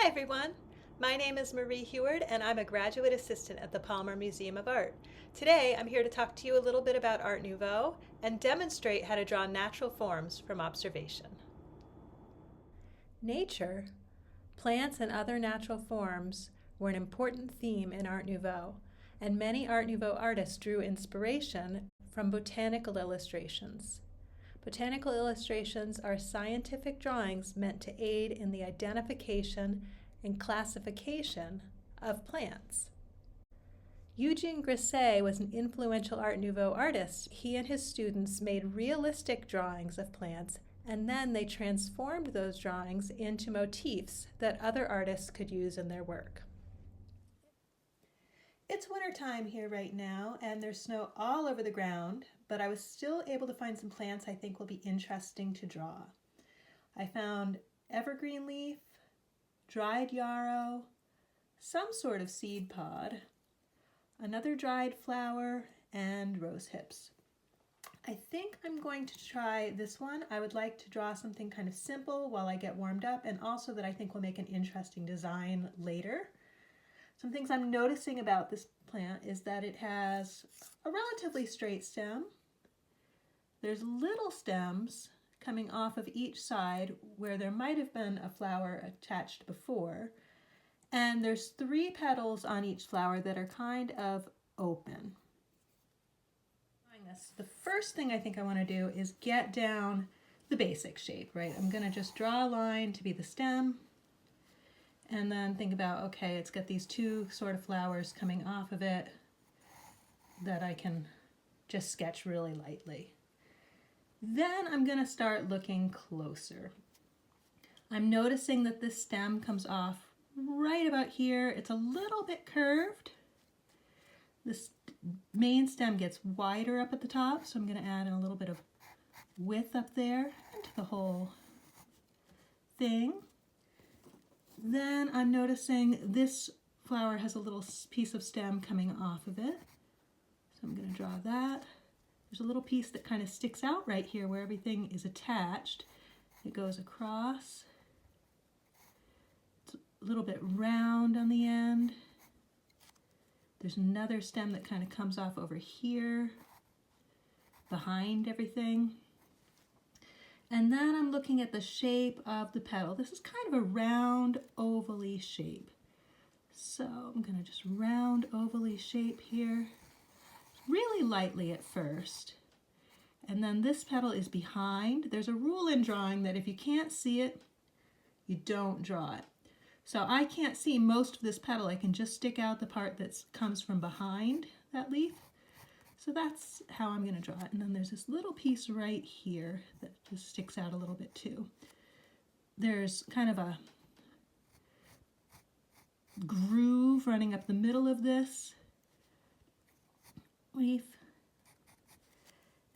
Hi everyone, my name is Marie Huard and I'm a graduate assistant at the Palmer Museum of Art. Today I'm here to talk to you a little bit about Art Nouveau and demonstrate how to draw natural forms from observation. Nature, plants and other natural forms were an important theme in Art Nouveau, and many Art Nouveau artists drew inspiration from botanical illustrations. Botanical illustrations are scientific drawings meant to aid in the identification and classification of plants. Eugene Grisset was an influential Art Nouveau artist. He and his students made realistic drawings of plants, and then they transformed those drawings into motifs that other artists could use in their work. It's wintertime here right now, and there's snow all over the ground, but I was still able to find some plants I think will be interesting to draw. I found evergreen leaf, dried yarrow, some sort of seed pod, another dried flower, and rose hips. I think I'm going to try this one. I would like to draw something kind of simple while I get warmed up, and also that I think will make an interesting design later. Some things I'm noticing about this plant is that it has a relatively straight stem. There's little stems coming off of each side where there might have been a flower attached before. And there's 3 petals on each flower that are kind of open. The first thing I think I want to do is get down the basic shape, right? I'm going to just draw a line to be the stem. And then think about, okay, it's got these 2 sort of flowers coming off of it that I can just sketch really lightly. Then I'm going to start looking closer. I'm noticing that this stem comes off right about here. It's a little bit curved. This main stem gets wider up at the top, so I'm going to add in a little bit of width up there into the whole thing. Then I'm noticing this flower has a little piece of stem coming off of it. So I'm going to draw that. There's a little piece that kind of sticks out right here where everything is attached. It goes across. It's a little bit round on the end. There's another stem that kind of comes off over here behind everything. And then I'm looking at the shape of the petal. This is kind of a round, ovally shape. So I'm going to just round, ovally shape here, really lightly at first. And then this petal is behind. There's a rule in drawing that if you can't see it, you don't draw it. So I can't see most of this petal. I can just stick out the part that comes from behind that leaf. So that's how I'm going to draw it. And then there's this little piece right here that just sticks out a little bit too. There's kind of a groove running up the middle of this leaf.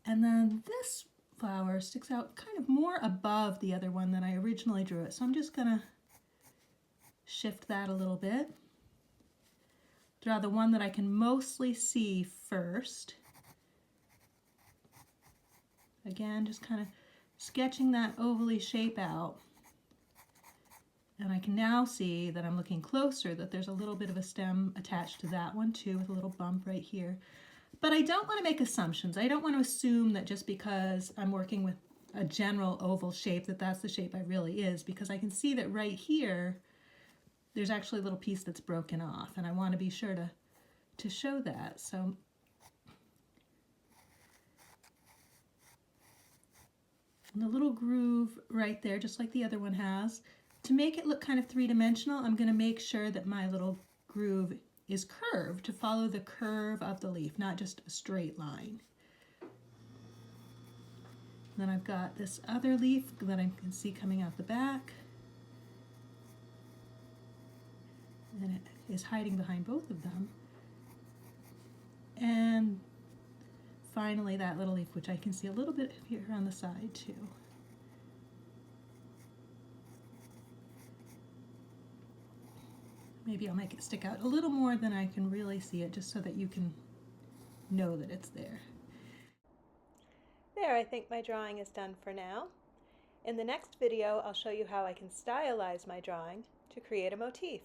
And then this flower sticks out kind of more above the other one than I originally drew it. So I'm just going to shift that a little bit. Draw the one that I can mostly see first. Again, just kind of sketching that ovally shape out. And I can now see that I'm looking closer, that there's a little bit of a stem attached to that one too, with a little bump right here. But I don't want to make assumptions. I don't want to assume that just because I'm working with a general oval shape that that's the shape it really is, because I can see that right here there's actually a little piece that's broken off, and I want to be sure to show that. So the little groove right there, just like the other one has. To make it look kind of 3-dimensional, I'm going to make sure that my little groove is curved to follow the curve of the leaf, not just a straight line. Then I've got this other leaf that I can see coming out the back. And it is hiding behind both of them. And finally that little leaf, which I can see a little bit here on the side too. Maybe I'll make it stick out a little more than I can really see it, just so that you can know that it's there. There, I think my drawing is done for now. In the next video, I'll show you how I can stylize my drawing to create a motif.